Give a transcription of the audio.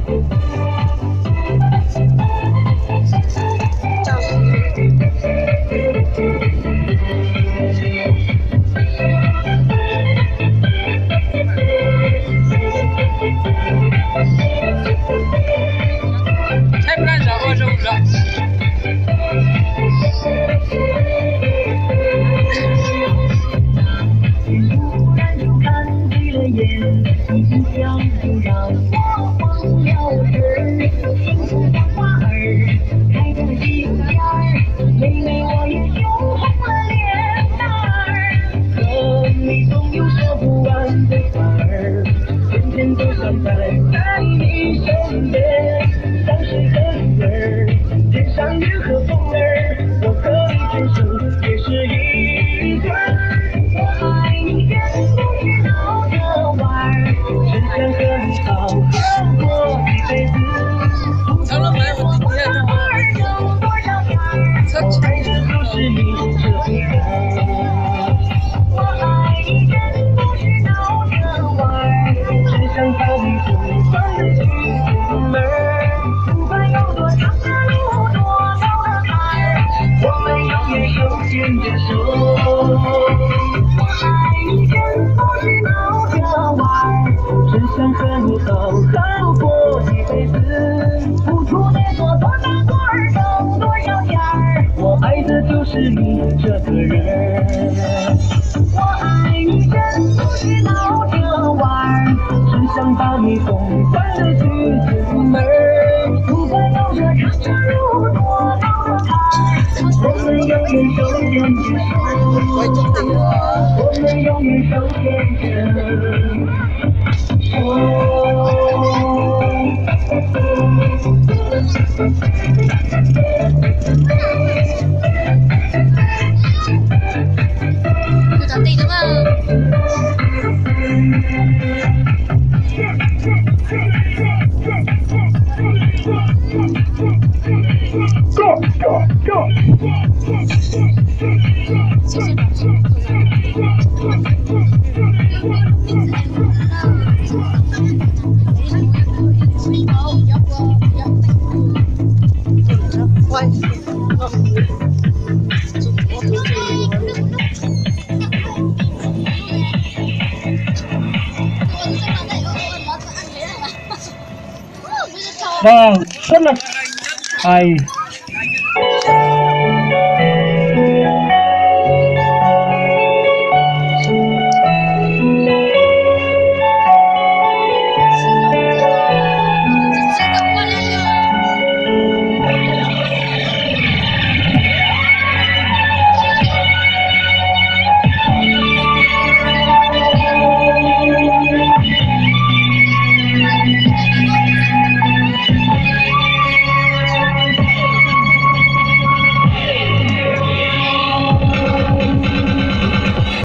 才不敢上，是不是？突然就看对了眼，你不想就让我忘了事。幸福的花儿开在心眼儿，每每我也羞红了脸蛋儿。和你总有说不完的话儿，天天都想待在你身边，像水和鱼儿，天上云和风儿，我和你天生也是一对儿。我爱你人不是闹着玩儿，只想和你好好过一辈子。才能买我今天的话，我爱的就是你这个人。我爱你人不是闹着玩儿，只想把你疯狂的去出门儿。不管有多长的路，多高的坎儿，我们永远手牵着手。我爱你人不是闹着玩儿，只想和你好好过一辈子。付出的多大多儿挣多少钱儿，我爱的就是你这个人。我爱你人不是闹着玩儿，只想把你疯狂的去出门儿。不管有多长的路，多高的坎儿，我们永远手牵着手。我们永远手牵着手。就找对的嘛。谢谢老师。真的，哎。